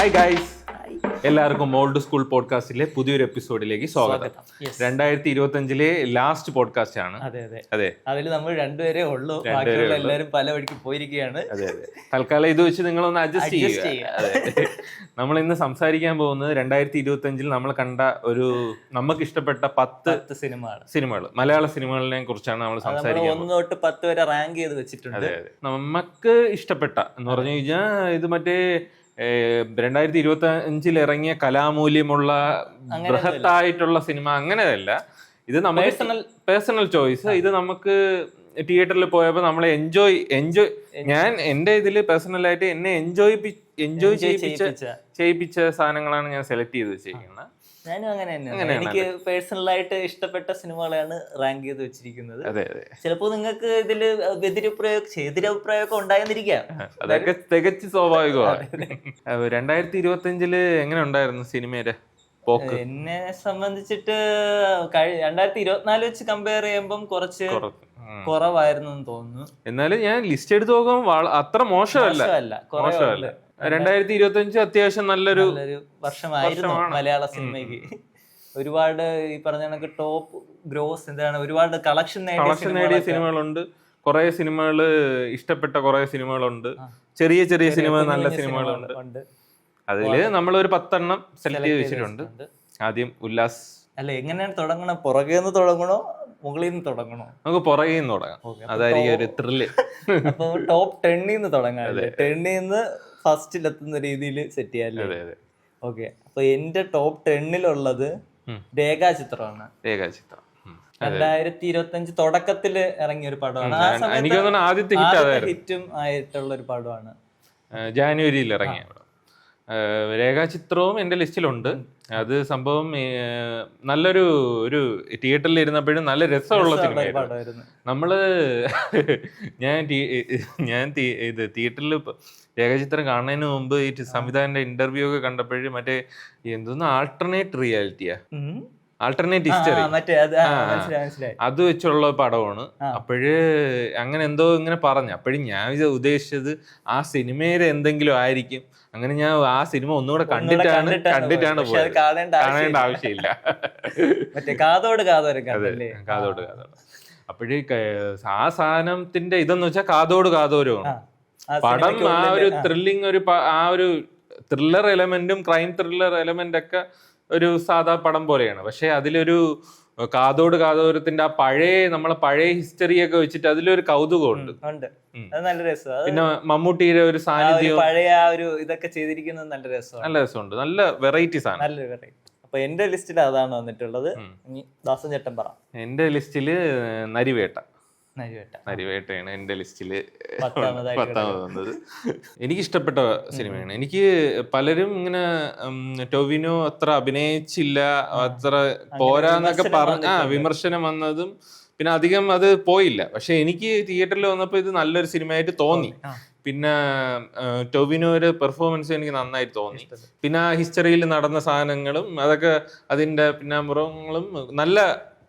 Hi guys, എല്ലാവർക്കും old school പോഡ്കാസ്റ്റിലെ പുതിയൊരു എപ്പിസോഡിലേക്ക് സ്വാഗതം. 2025 ലാസ്റ്റ് പോഡ്കാസ്റ്റ് ആണ്. അതെ. അതിൽ നമ്മൾ രണ്ടുപേരേ ഉള്ളൂ, ബാക്കിയുള്ള എല്ലാവരും പല വഴിക്ക് പോയിരിക്കുകയാണ്. അതെ. തൽക്കാലം ഇത് വെച്ച് നിങ്ങളൊന്ന് അഡ്ജസ്റ്റ് ചെയ്യുക. അതെ, നമ്മൾ ഇന്ന് സംസാരിക്കാൻ പോകുന്നത് 2025 നമ്മൾ കണ്ട ഒരു നമുക്ക് ഇഷ്ടപ്പെട്ട 10 സിനിമകൾ, മലയാള സിനിമകളെ കുറിച്ചാണ് നമ്മൾ സംസാരിക്കുന്നത്. 1 തൊട്ട് 10 വരെ റാങ്ക് ചെയ്ത് വെച്ചിട്ടുണ്ട്. നമുക്ക് ഇഷ്ടപ്പെട്ട എന്ന് പറഞ്ഞു കഴിഞ്ഞാൽ ഇത് മറ്റേ 2025 ഇറങ്ങിയ കലാമൂല്യമുള്ള ബൃഹത്തായിട്ടുള്ള സിനിമ അങ്ങനെയല്ല. ഇത് നമുക്ക് പേഴ്സണൽ ചോയ്സ്. ഇത് നമുക്ക് തിയേറ്ററിൽ പോയപ്പോൾ നമ്മളെ എൻജോയ് ഞാൻ എൻ്റെ ഇതിൽ പേഴ്സണലായിട്ട് എന്നെ എൻജോയ് ചെയ്യിപ്പിച്ച സാധനങ്ങളാണ് ഞാൻ സെലക്ട് ചെയ്ത് വെച്ചിരിക്കുന്നത്. ഞാനും അങ്ങനെ തന്നെയാണ്. എനിക്ക് പേഴ്സണലായിട്ട് ഇഷ്ടപ്പെട്ട സിനിമകളാണ് റാങ്ക് ചെയ്ത് വെച്ചിരിക്കുന്നത്. ചിലപ്പോ നിങ്ങൾക്ക് ഇതില് എതിരഭിപ്രായമൊക്കെ ഉണ്ടായെന്നിരിക്കാം. അതൊക്കെ തികച്ച് സ്വാഭാവികമാണ്. 2025 എങ്ങനെ ഉണ്ടായിരുന്നു സിനിമയുടെ പോക്ക്? എന്നെ സംബന്ധിച്ചിട്ട് 2024 വെച്ച് കമ്പയർ ചെയ്യുമ്പം കുറച്ച് കുറവായിരുന്നു തോന്നുന്നു. എന്നാലും ഞാൻ ലിസ്റ്റ് എടുത്ത് നോക്കുമ്പോൾ അത്ര മോശമല്ല. 2025 അത്യാവശ്യം നല്ലൊരു വർഷമായിരുന്നു മലയാള സിനിമയ്ക്ക്. ഒരുപാട് ഈ പറഞ്ഞ കണക്ക് ടോപ്പ് ഗ്രോസ് എന്താണ്, ഒരുപാട് കളക്ഷൻ നേടിയ സിനിമകളുണ്ട്. കുറെ സിനിമകൾ ഇഷ്ടപ്പെട്ട കുറെ സിനിമകളുണ്ട്. ചെറിയ സിനിമ, നല്ല സിനിമകളുണ്ട്. അതില് നമ്മളൊരു 10 എണ്ണം സെലക്ട് ചെയ്ത് വെച്ചിട്ടുണ്ട്. ആദ്യം ഉല്ലാസ്. അല്ല, എങ്ങനെയാണ് തുടങ്ങണം? പുറകെ നിന്ന് തുടങ്ങണോ, മുകളിൽ നിന്ന് തുടങ്ങണോ? നമുക്ക് പുറകെ നിന്ന് തുടങ്ങാം. അതായിരിക്കും ഒരു ത്രില്ല്. അപ്പൊ ടോപ്പ് 10 തുടങ്ങാം. 10 ഫസ്റ്റിലെത്തുന്ന രീതിയിൽ സെറ്റ് ചെയ്യാല്ലേ? ഓക്കെ. അപ്പൊ എന്റെ ടോപ്പ് 10 രേഖാചിത്രമാണ്. 2025 തുടക്കത്തില് ഇറങ്ങിയ ഒരു പടമാണ്. ആ സമയത്ത് ആദ്യത്തെ ഹിറ്റും ആയിട്ടുള്ള ഒരു പടമാണ്. ജാനുവരിയിൽ ഇറങ്ങിയ രേഖാചിത്രവും എൻ്റെ ലിസ്റ്റിലുണ്ട്. അത് സംഭവം നല്ലൊരു തിയേറ്ററിൽ ഇരുന്നപ്പോഴും നല്ല രസമുള്ള സിനിമയായിരുന്നു. ഞാൻ ഇത് തിയേറ്ററിൽ രേഖാചിത്രം കാണുന്നതിന് മുമ്പ് ഈ സംവിധായകന്റെ ഇന്റർവ്യൂ ഒക്കെ കണ്ടപ്പോഴും മറ്റേ എന്തോന്ന് ആൾട്ടർനേറ്റ് റിയാലിറ്റിയാ, ആൾട്ടർനേറ്റ് ഹിസ്റ്ററി, അത് വെച്ചുള്ള പടമാണ്. അപ്പോഴ് അങ്ങനെ എന്തോ ഇങ്ങനെ പറഞ്ഞു. അപ്പോഴും ഞാൻ ഉദ്ദേശിച്ചത് ആ സിനിമയുടെ എന്തെങ്കിലും ആയിരിക്കും. അങ്ങനെ ഞാൻ ആ സിനിമ ഒന്നുകൂടെ കണ്ടിട്ടാണ് പോയത്. കാണേണ്ട ആവശ്യമില്ല. കാതോട് അപ്പോഴേ ആ സാധനത്തിന്റെ ഇതെന്ന് വെച്ചാൽ കാതോരമാണ് പടം. ആ ഒരു ത്രില്ലിങ്, ആ ഒരു ത്രില്ലർ എലമെന്റും ക്രൈം ത്രില്ലർ എലമെന്റ് ഒക്കെ ഒരു സാധാ പടം പോലെയാണ്. പക്ഷെ അതിലൊരു കാതോരത്തിന്റെ ആ നമ്മളെ പഴയ ഹിസ്റ്ററിയൊക്കെ വെച്ചിട്ട് അതിലൊരു കൗതുകമുണ്ട്. പിന്നെ മമ്മൂട്ടിയുടെ ഒരു സാന്നിധ്യം, പഴയ ഒരു ഇതൊക്കെ ചെയ്തിരിക്കുന്നത് നല്ല രസമുണ്ട്. നല്ല വെറൈറ്റി സാധനം. അപ്പൊ എന്റെ ലിസ്റ്റിൽ അതാണ് വന്നിട്ടുള്ളത്. ദാസൻ ചേട്ടൻ പറ. എന്റെ ലിസ്റ്റില് നരിവേട്ടയാണ് എന്റെ ലിസ്റ്റില് 10ാമത് വന്നത്. എനിക്കിഷ്ടപ്പെട്ട സിനിമയാണ്. എനിക്ക് പലരും ഇങ്ങനെ ടൊവിനോ അത്ര അഭിനയിച്ചില്ല, അത്ര പോരാന്നൊക്കെ വിമർശനം വന്നതും പിന്നെ അധികം അത് പോയില്ല. പക്ഷെ എനിക്ക് തിയേറ്ററിൽ വന്നപ്പോൾ ഇത് നല്ലൊരു സിനിമയായിട്ട് തോന്നി. പിന്നെ ടൊവിനോയുടെ പെർഫോമൻസ് എനിക്ക് നന്നായിട്ട് തോന്നി. പിന്നെ ആ ഹിസ്റ്ററിയിൽ നടന്ന സാധനങ്ങളും അതൊക്കെ അതിന്റെ പിന്നാമ്പുറങ്ങളും നല്ല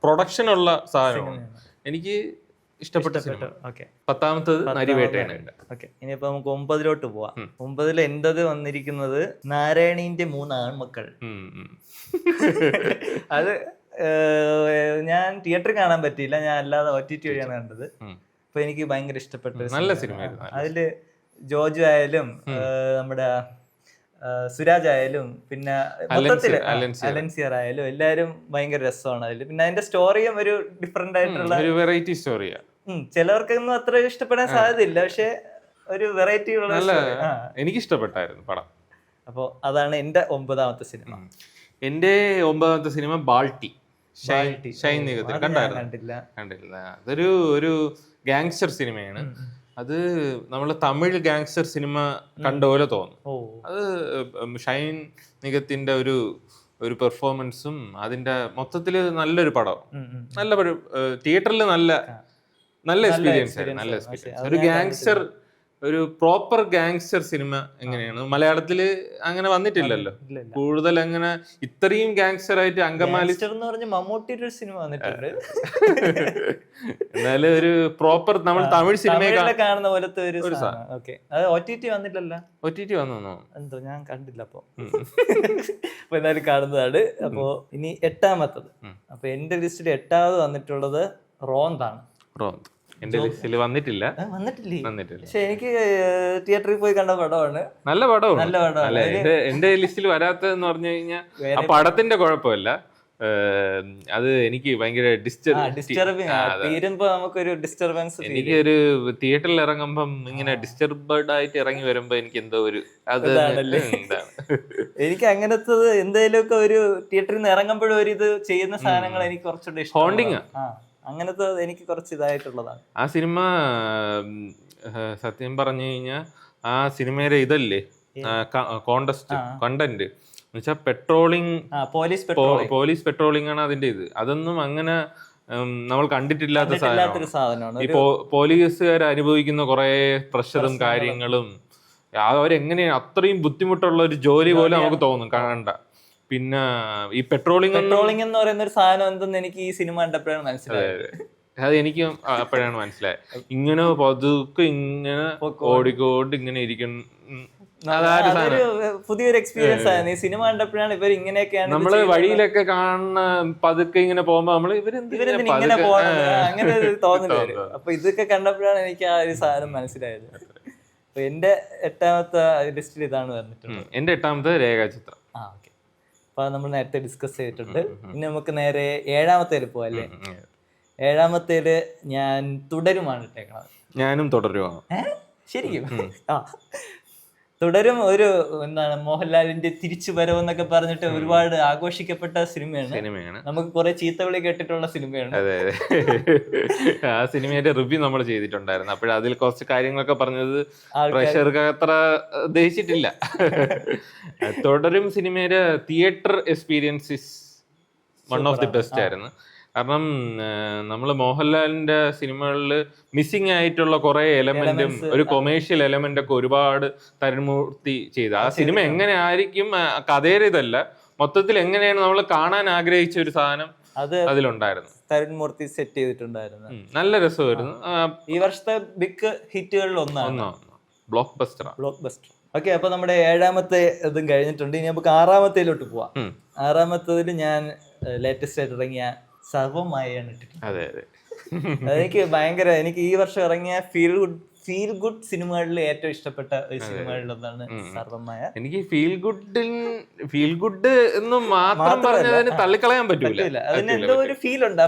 പ്രൊഡക്ഷനുള്ള സാധനമാണ്. എനിക്ക് ഇഷ്ടപ്പെട്ട സിനിമ. 10ാമത്തത് നരിവേട്ടയാണ്. ഇനിയിപ്പോ നമുക്ക് 9 പോവാം. 9 എന്റത് വന്നിരിക്കുന്നത് നാരായണീന്റെ 3 ആൺമക്കൾ. അത് ഞാൻ തിയേറ്ററിൽ കാണാൻ പറ്റിയില്ല, ഞാൻ അല്ലാതെ OTT വഴിയാണ് കണ്ടത്. അപ്പൊ എനിക്ക് ഭയങ്കര ഇഷ്ടപ്പെട്ട നല്ല സിനിമയായിരുന്നു. അതില് ജോജു ആയാലും നമ്മുടെ സുരാജ് ആയാലും പിന്നെ മൊത്തത്തില് അലൻസിയർ ആയാലും എല്ലാരും ഭയങ്കര രസമാണ് അതില്. പിന്നെ അതിന്റെ സ്റ്റോറിയും ഒരു ഡിഫറെന്റ് ആയിട്ടുള്ള വെറൈറ്റി സ്റ്റോറിയാ. ചിലവർക്കൊന്നും അത്ര ഇഷ്ടപ്പെടാൻ സാധ്യതയില്ല, പക്ഷെ ഒരു വെറൈറ്റി ഉള്ള എനിക്ക് ഇഷ്ടപ്പെട്ടായിരുന്നു പടം. അപ്പൊ അതാണ് എന്റെ 9ാമത്തെ സിനിമ. എന്റെ 9ാമത്തെ സിനിമ ബാൾട്ടി, ഷൈൻ നികത്തിൽ. കണ്ടില്ല. അതൊരു ഗാങ്സ്റ്റർ സിനിമയാണ്. അത് നമ്മൾ തമിഴ് ഗാങ്സ്റ്റർ സിനിമ കണ്ട പോലെ തോന്നും. അത് ഷൈൻ നികത്തിന്റെ ഒരു പെർഫോമൻസും അതിന്റെ മൊത്തത്തില് നല്ലൊരു പടം. തിയേറ്ററിൽ നല്ല എക്സ്പീരിയൻസ് ആയിരുന്നു. ഒരു ഗാങ്സ്റ്റർ ഒരു പ്രോപ്പർ ഗാങ്സ്റ്റർ സിനിമ എങ്ങനെയാണ് മലയാളത്തില് അങ്ങനെ വന്നിട്ടില്ലല്ലോ. കൂടുതൽ അങ്ങനെ ഇത്രയും ഗാങ്സ്റ്റർ ആയിട്ട് അങ്കമാലി എന്ന് പറഞ്ഞ മമ്മൂട്ടിയുടെ ഒരു സിനിമ വന്നിട്ടുണ്ട്. എന്നാലും ഒരു പ്രോപ്പർ നമ്മൾ തമിഴ് സിനിമയെ കാണുന്ന പോലത്തെ ഒരു അത് OTT വന്നില്ലല്ലോ. OTT വന്നോ എന്തോ ഞാൻ കണ്ടില്ല. അപ്പൊ എന്തായാലും കാണുന്നതാണ്. അപ്പോ ഇനി 8ാമത്തത്. അപ്പൊ എന്റെ ലിസ്റ്റിൽ 8ാമത് വന്നിട്ടുള്ളത് റോന്താണ്. എന്റെ ലിസ്റ്റിൽ വന്നിട്ടില്ല. പക്ഷെ എനിക്ക് തിയേറ്ററിൽ പോയി കണ്ട പടമാണ്. നല്ല പടമാണ്. എന്റെ ലിസ്റ്റിൽ വരാത്തതെന്ന് പറഞ്ഞു കഴിഞ്ഞാൽ ആ പടത്തിന്റെ കുഴപ്പമില്ല, അത് എനിക്ക് ഭയങ്കര നമുക്കൊരു ഡിസ്റ്റർബൻസ്. എനിക്കൊരു തിയേറ്ററിൽ ഇറങ്ങുമ്പം ഇങ്ങനെ ഡിസ്റ്റർബഡ് ആയിട്ട് ഇറങ്ങി വരുമ്പോ എനിക്ക് എന്തോ ഒരു അത് എനിക്ക് അങ്ങനത്തെ എന്തെങ്കിലുമൊക്കെ ഒരു തിയേറ്ററിൽ നിന്ന് ഇറങ്ങുമ്പോഴും ഒരു ഇത് ചെയ്യുന്ന സാധനങ്ങൾ എനിക്ക് കുറച്ചുകൂടെ ഹോണ്ടിങ് അങ്ങനത്തെ എനിക്ക് കുറച്ച് ഇതായിട്ടുള്ളതാണ് ആ സിനിമ. സത്യം പറഞ്ഞു കഴിഞ്ഞാൽ ആ സിനിമയുടെ ഇതല്ലേ കോണ്ടസ്റ്റ് കണ്ടന്റ് എന്ന് വെച്ചാൽ പെട്രോളിങ്, പോലീസ് പെട്രോളിംഗ് ആണ് അതിന്റെ ഇത്. അതൊന്നും അങ്ങനെ നമ്മൾ കണ്ടിട്ടില്ലാത്ത സാധനമാണ്. ഈ പോലീസുകാർ അനുഭവിക്കുന്ന കുറെ പ്രഷറും കാര്യങ്ങളും അവരെങ്ങനെയാണ് അത്രയും ബുദ്ധിമുട്ടുള്ള ഒരു ജോലി പോലെ നമുക്ക് തോന്നും കണ്ട. പിന്നെ ഈ പെട്രോളിംഗ് എന്ന് പറയുന്ന ഒരു സാധനം എന്തെന്ന് എനിക്ക് ഈ സിനിമ കണ്ടപ്പോഴാണ് മനസ്സിലായത്. അത് എനിക്കും അപ്പോഴാണ് മനസ്സിലായത്. ഇങ്ങനെ പതുക്കെ ഇങ്ങനെ ഓടിക്കോട്ട് ഇങ്ങനെ ഇരിക്കുന്നു. പുതിയൊരു എക്സ്പീരിയൻസ് ആണ്. ഈ സിനിമ കണ്ടപ്പോഴാണ് ഇവർ ഇങ്ങനെയൊക്കെയാണ് നമ്മള് വഴിയിലൊക്കെ കാണുന്ന പതുക്കെ ഇങ്ങനെ പോകുമ്പോ നമ്മള് ഇങ്ങനെ പോകണം അങ്ങനെ തോന്നുന്നു. അപ്പൊ ഇതൊക്കെ കണ്ടപ്പോഴാണ് എനിക്ക് ആ ഒരു സാധനം മനസ്സിലായത്. അപ്പൊ എന്റെ 8ാമത്തെ ലിസ്റ്റിൽ ഇതാണ് വന്നിട്ടുള്ളത്. എന്റെ 8ാമത്തെ രേഖാചിത്രം. അപ്പൊ നമ്മൾ നേരത്തെ ഡിസ്കസ് ചെയ്തിട്ടുണ്ട്. ഇനി നമുക്ക് നേരെ 7ാമത്തേല് പോവല്ലേ. 7ാമത്തേല് ഞാൻ തുടരുമാണ് ഇട്ടേക്കണത്. ഞാനും തുടരുമാണ്. ശരിക്കും തുടരും ഒരു എന്താണ് മോഹൻലാലിന്റെ തിരിച്ചു വരവെന്നൊക്കെ പറഞ്ഞിട്ട് ഒരുപാട് ആഘോഷിക്കപ്പെട്ട സിനിമയാണ്. നമുക്ക് കുറെ ചീത്തവിളി കേട്ടിട്ടുള്ള സിനിമയാണ്. അതെ, ആ സിനിമയുടെ റിവ്യൂ നമ്മൾ ചെയ്തിട്ടുണ്ടായിരുന്നു. അപ്പോൾ അതിൽ കുറച്ച് കാര്യങ്ങളൊക്കെ പറഞ്ഞത് പ്രേക്ഷകർക്ക് അത്ര ഉദ്ദേശിച്ചിട്ടില്ല. തുടരും സിനിമയുടെ theatre experience is one of the best ആയിരുന്നു. കാരണം നമ്മൾ മോഹൻലാലിന്റെ സിനിമകളിൽ മിസ്സിംഗ് ആയിട്ടുള്ള കുറെ എലമെന്റും ഒരു കൊമേഴ്ഷ്യൽ എലമെന്റ് ഒക്കെ ഒരുപാട് തരുൺമൂർത്തി ചെയ്തു. ആ സിനിമ എങ്ങനെ ആയിരിക്കും, കഥയുടെ ഇതല്ല, മൊത്തത്തിൽ എങ്ങനെയാണ് നമ്മൾ കാണാൻ ആഗ്രഹിച്ച ഒരു സാധനം അതിലുണ്ടായിരുന്നു. തരുൺമൂർത്തി സെറ്റ് ചെയ്തിട്ടുണ്ടായിരുന്നു. നല്ല രസമായിരുന്നു. ഈ വർഷത്തെ ബിഗ് ഹിറ്റുകളിൽ ഒന്നാണ്. Block buster. ഓക്കെ, അപ്പൊ നമ്മുടെ 7ാമത്തെ ഇതും കഴിഞ്ഞിട്ടുണ്ട്. ഇനി നമുക്ക് 6ാമത്തേലോട്ട് പോവാം. 6ാമത്തതിൽ ഞാൻ ലേറ്റസ്റ്റ് ആയിട്ട് ഇറങ്ങിയ സർവമായാണ് ഇട്ടിട്ടുള്ളത്. എനിക്ക് ഈ വർഷം ഇറങ്ങിയ ഫീൽ ഗുഡ് സിനിമകളിൽ ഏറ്റവും ഇഷ്ടപ്പെട്ട ഒരു സിനിമകളിലൊന്നാണ് സർവമായ. എനിക്ക് ഫീൽ ഗുഡ് എന്ന് മാത്രം പറഞ്ഞതിന് തള്ളിക്കളയാൻ പറ്റൂല. അതിന് എന്തോ ഒരു ഫീൽ ഉണ്ട്.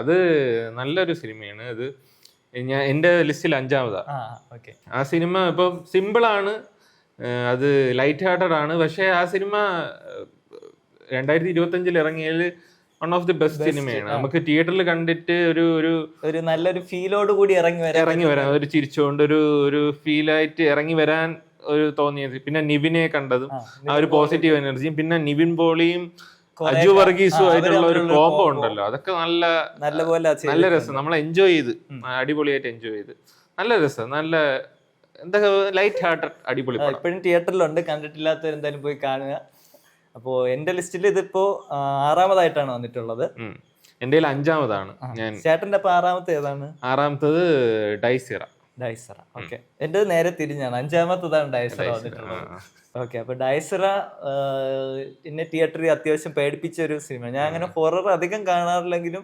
അത് നല്ലൊരു സിനിമയാണ്. അത് എന്റെ ലിസ്റ്റിൽ 5ാമതാ. ആ സിനിമ ഇപ്പൊ സിമ്പിൾ ആണ്, അത് ലൈറ്റ് ഹാർട്ടഡ് ആണ്. പക്ഷെ ആ സിനിമ 2025 ഇറങ്ങിയതിൽ വൺ ഓഫ് ദി ബെസ്റ്റ് സിനിമയാണ്. നമുക്ക് തിയേറ്ററിൽ കണ്ടിട്ട് ഒരു നല്ലൊരു ഫീലോട് കൂടി ഇറങ്ങി വരാൻ, ഒരു ചിരിച്ചുകൊണ്ട് ഒരു ഫീലായിട്ട് ഇറങ്ങി വരാൻ ഒരു തോന്നിയത്. പിന്നെ നിവിനെ കണ്ടതും ആ ഒരു പോസിറ്റീവ് എനർജിയും, പിന്നെ നിവിൻ പോളിയും അജു വർഗീസും ആയിട്ടുള്ള ഒരു കോംബോ ഉണ്ടല്ലോ, അതൊക്കെ നല്ല രസം. നമ്മൾ എൻജോയ് ചെയ്ത്, അടിപൊളിയായിട്ട് എൻജോയ് ചെയ്ത്, നല്ല രസം, നല്ല എന്താ ലൈറ്റ് ഹാർട്ടഡ് അടിപൊളി. ഇപ്പോഴും തിയേറ്ററിലുണ്ട്, കണ്ടിട്ടില്ലാത്തവർ എന്തായാലും പോയി കാണുക. അപ്പോ എന്റെ ലിസ്റ്റിൽ ഇതിപ്പോ 6ാമതായിട്ടാണ് വന്നിട്ടുള്ളത്. എന്റെ 5ാമതാണ്. ഞാൻ ചേട്ടന്റെ അപ്പൊ 6ാമത്തെ ഏതാണ്? 6ാമത്തത് ഡൈസിറ. ഓക്കെ, എന്റെ നേരെ തിരിഞ്ഞാണ്. 5ാമത്തതാണ് ഡൈസിറ വന്നിട്ടുള്ളത്. ഓക്കെ, അപ്പൊ ഡൈസിറ എന്നെ തിയേറ്ററിൽ അത്യാവശ്യം പേടിപ്പിച്ച ഒരു സിനിമ. ഞാൻ അങ്ങനെ ഹൊറർ അധികം കാണാറില്ലെങ്കിലും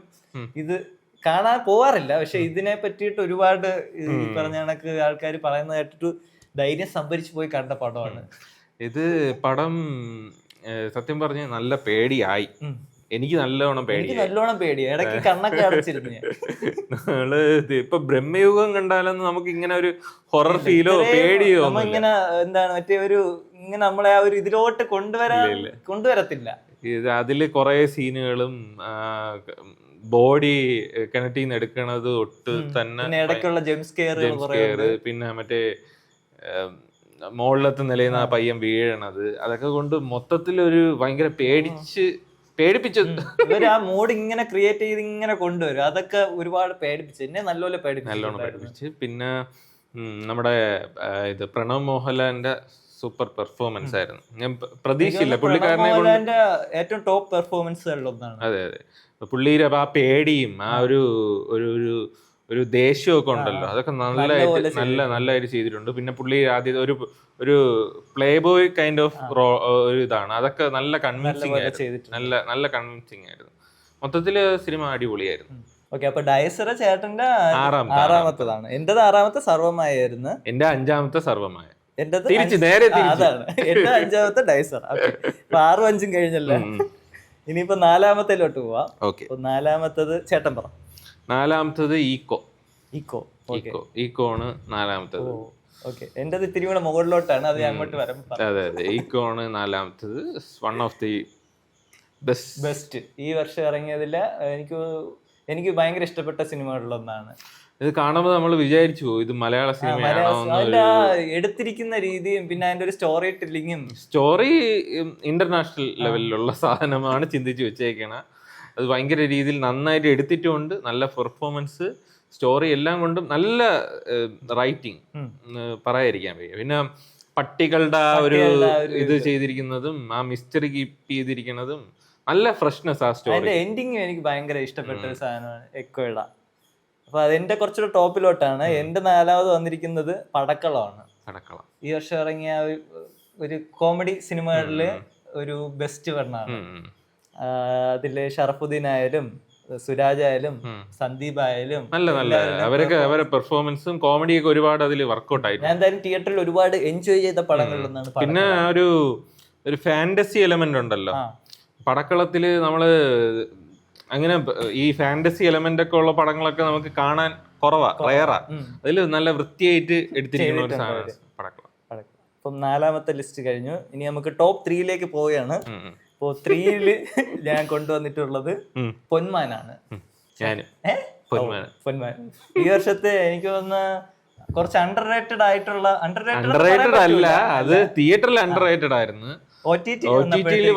ഇത് കാണാൻ പോവാറില്ല. പക്ഷെ ഇതിനെ പറ്റിയിട്ട് ഒരുപാട് ഈ പറഞ്ഞ കണക്ക് ആൾക്കാർ പറയുന്നത് കേട്ടിട്ട് ധൈര്യം സംഭരിച്ചു പോയി കണ്ട പടമാണ് ഇത്. പടം സത്യം പറഞ്ഞ നല്ല പേടിയായി. എനിക്ക് നല്ലോണം പേടിയായി. ഇടയ്ക്ക് കണ്ണൊക്കെ അടച്ചിരുന്നു. നമ്മള് ഇപ്പൊ ബ്രഹ്മയുഗം കണ്ടാലൊന്നും നമുക്ക് ഇങ്ങനെ ഒരു ഹൊറർ ഫീലോ പേടിയോ ഇങ്ങനെ എന്താണ് മറ്റേ ഒരു ഇങ്ങനെ നമ്മളെ ആ ഒരു ഇതിലോട്ട് കൊണ്ടുവരത്തില്ല. അതില് കുറെ സീനുകളും ബോഡി കണക്ട് ചെയ്യുന്ന എടുക്കണത് ഒട്ട് തന്നെ ഇടയ്ക്കുള്ള ജംസ്കെയർ, പിന്നെ മറ്റേ മുകളിലത്തെ നിലയിൽ നിന്ന് ആ പയ്യൻ വീഴണത്, അതൊക്കെ കൊണ്ട് മൊത്തത്തിലൊരു ഭയങ്കര പേടിപ്പിച്ചു. ഇവര് ആ മൂഡ് ഇങ്ങനെ ക്രിയേറ്റ് ചെയ്ത് ഇങ്ങനെ കൊണ്ടുവരും. അതൊക്കെ ഒരുപാട് പേടിപ്പിച്ചു, എന്നെ നല്ലോണം പേടിപ്പിച്ചു. പിന്നെ നമ്മുടെ ഇത് പ്രണവ് മോഹൻലാലിന്റെ സൂപ്പർ പെർഫോമൻസ് ആയിരുന്നു. ഞാൻ പ്രതീക്ഷയില്ല പുള്ളിക്കാരനെ കൊണ്ട് ഏറ്റവും ടോപ്പ് പെർഫോമൻസുകളിലൊന്നാണ്. അതെ അതെ, പുള്ളിയുടെ ആ പേടിയും ആ ഒരു ഒരു ദേഷ്യമൊക്കെ ഉണ്ടല്ലോ, അതൊക്കെ നല്ലതായിട്ട് ചെയ്തിട്ടുണ്ട്. പിന്നെ പുള്ളി ആദ്യം ഒരു പ്ലേ ബോയ് കൈൻഡ് ഓഫ് ഒരു ഇതാണ്, അതൊക്കെ നല്ല കൺവിൻസിങ് ആയിരുന്നു, നല്ല കൺവിൻസിങ് ആയിരുന്നു. മൊത്തത്തില് സിനിമ അടിപൊളിയായിരുന്നു. ഓക്കെ, അപ്പൊ ഡയസറ ചേട്ടന്റെ ആറാമത്തതാണ്. എന്റേത് ആറാമത്തെ സർവ്വമായിരുന്നു. എന്റെ അഞ്ചാമത്തെ സർവ്വമായ. അതാണ് എന്റെ അഞ്ചാമത്തെ ഡയസർ. അപ്പൊ 6ഉം 5ഉം കഴിഞ്ഞല്ലോ. ഇനിയിപ്പോ നാലാമത്തേലോട്ട് പോവാം. നാലാമത്തത് ചേട്ടൻ പറ. നാലാമത്തത് ഈക്കോ ആണ് നാലാമത്തത്. ഓക്കെ, എന്റേത് ഇത്തിരി കൂടെ മുകളിലോട്ടാണ്, അത് അങ്ങോട്ട് വരാം. അതെ അതെ, ഈക്കോ ആണ് നാലാമത്തത്. വൺ ഓഫ് ദി ബെസ്റ്റ് ഈ വർഷം ഇറങ്ങിയതില് എനിക്ക് ഭയങ്കര ഇഷ്ടപ്പെട്ട സിനിമകളിലൊന്നാണ്. ഇത് കാണുമ്പോൾ നമ്മൾ വിചാരിച്ചു ഇത് മലയാള സിനിമയാണോ. എടുത്തിരിക്കുന്ന രീതിയും പിന്നെ അതിന്റെ ഒരു സ്റ്റോറി ടെല്ലിങ്ങും, സ്റ്റോറി ഇന്റർനാഷണൽ ലെവലിലുള്ള സാധനമാണ് ചിന്തിച്ച് വെച്ചേക്കണ. അത് ഭയങ്കര രീതിയിൽ നന്നായിട്ട് എടുത്തിട്ടുമുണ്ട്, നല്ല പെർഫോമൻസ്, സ്റ്റോറി എല്ലാം കൊണ്ടും നല്ല റൈറ്റിംഗ് പറയാതിരിക്കാൻ വയ്യ. പിന്നെ പട്ടികളുടെ ആ ഒരു ഇത് ചെയ്തിരിക്കുന്നതും ആ മിസ്റ്ററി കീപ്പ് ചെയ്തിരിക്കുന്നതും നല്ല ഫ്രഷ്നെസ് ആ സ്റ്റോറി. എൻഡിങ് എനിക്ക് ഭയങ്കര ഇഷ്ടപ്പെട്ട ഒരു സാധനമാണ് എക്കോയുടെ. അപ്പൊ അതെന്റെ കുറച്ചുകൂടെ ടോപ്പിലോട്ടാണ്. എന്റെ നാലാമത് വന്നിരിക്കുന്നത് പടക്കളമാണ്. ഈ വർഷം ഇറങ്ങിയ ഒരു കോമഡി സിനിമകളില് ഒരു ബെസ്റ്റ് വണ്ണാണ്. അതില് ഷറഫുദ്ദീൻ ആയാലും സുരാജ് ആയാലും സന്ദീപ് ആയാലും അവരെ പെർഫോമൻസും കോമഡിയൊക്കെ ഒരുപാട് അതിൽ വർക്ക്ഔട്ട് ആയി. ഞാൻ എന്തായാലും തിയേറ്ററിൽ ഒരുപാട് എൻജോയ് ചെയ്ത പടങ്ങളിലൊന്നാണ്. പിന്നെ ഒരു ഫാന്റസി എലമെന്റ് ഉണ്ടല്ലോ പടക്കളത്തില്. നമ്മള് അങ്ങനെ ഈ ഫാന്റസി എലമെന്റ് ഒക്കെ ഉള്ള പടങ്ങളൊക്കെ നമുക്ക് കാണാൻ കുറവാ, റയറാ. അതിൽ നല്ല വൃത്തിയായിട്ട് എടുത്തിരിക്കുന്ന ഒരു സാധനം പടക്കളം. അപ്പം നാലാമത്തെ ലിസ്റ്റ് കഴിഞ്ഞു. ഇനി നമുക്ക് ടോപ്പ് 3യിലേക്ക് പോവുകയാണ്. ഇപ്പോ 3യില് ഞാൻ കൊണ്ടുവന്നിട്ടുള്ളത് പൊന്മാനാണ്. പൊന്മാൻ ഈ വർഷത്തെ എനിക്ക് തോന്നുന്ന കുറച്ച് അണ്ടർറേറ്റഡ് ആയിട്ടുള്ള, അണ്ടർറേറ്റഡ് അല്ല, അത് തിയേറ്ററിൽ അണ്ടർറേറ്റഡ് ആയിരുന്നു. OTT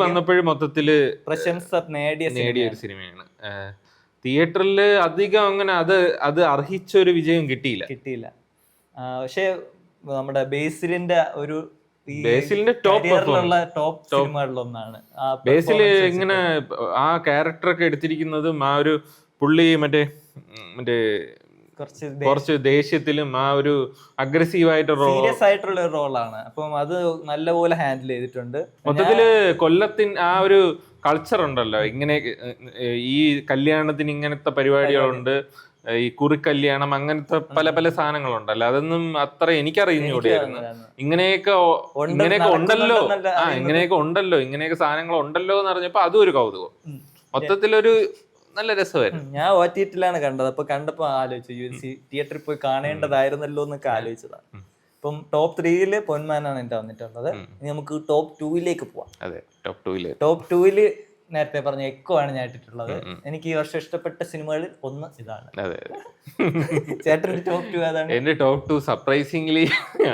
വന്നപ്പോഴും മൊത്തത്തില് പ്രശംസ നേടിയ ഒരു സിനിമയാണ്. തിയേറ്ററിൽ അധികം അങ്ങനെ അത് അർഹിച്ച ഒരു വിജയം കിട്ടിയില്ല. പക്ഷെ നമ്മുടെ ബേസിലിന്റെ ടോപ്പ് സിനിമകളിലൊന്നാണ്. ബേസിൽ ഇങ്ങനെ ആ ക്യാരക്ടറൊക്കെ എടുത്തിരിക്കുന്നതും ആ ഒരു പുള്ളി മറ്റേ കുറച്ച് ദേഷ്യത്തിലും ആ ഒരു സീരിയസ് ആയിട്ടുള്ള ഒരു റോളാണ്. അപ്പം അത് നല്ലപോലെ ഹാൻഡിൽ ചെയ്തിട്ടുണ്ട്. മൊത്തത്തില് ആ ഒരു കൾച്ചർ ഉണ്ടല്ലോ, ഇങ്ങനെ ഈ കല്യാണത്തിന് ഇങ്ങനത്തെ പരിപാടികളുണ്ട്, ഈ കുറിക്കല്യാണം, അങ്ങനത്തെ പല പല സാധനങ്ങളുണ്ടല്ലോ. അതൊന്നും അത്ര എനിക്കറിയുന്നൂടെയായിരുന്നു. ഇങ്ങനെയൊക്കെ ഉണ്ടല്ലോ ഇങ്ങനെയൊക്കെ സാധനങ്ങൾ ഉണ്ടല്ലോ എന്ന് അറിഞ്ഞപ്പോ അതും ഒരു കൗതുകം. മൊത്തത്തിലൊരു നല്ല രസമായിരുന്നു. ഞാൻ OTT-ലാണ് കണ്ടത്. അപ്പൊ കണ്ടപ്പോ ആലോചിച്ചു തിയേറ്ററിൽ പോയി കാണേണ്ടതായിരുന്നല്ലോ എന്നൊക്കെ ആലോചിച്ചതാണ്. ഇപ്പം ടോപ്പ് 3യില് പൊന്മാനാണ് എന്റെ വന്നിട്ടുള്ളത്. ഇനി നമുക്ക് ടോപ്പ് 2യിലേക്ക് പോവാം. ടോപ്പ് 2യില് നേരത്തെ പറഞ്ഞ എക്കോ ആണ് ഞാൻ ഇട്ടിട്ടുള്ളത്. എനിക്ക് ഈ വർഷം ഇഷ്ടപ്പെട്ട സിനിമകളിൽ ഒന്ന് ഇതാണ്. ചേട്ടന്റെ ടോപ്പ് 2 ഏതാണ്? എന്റെ ടോപ്പ് 2 സർപ്രൈസിംഗ്ലി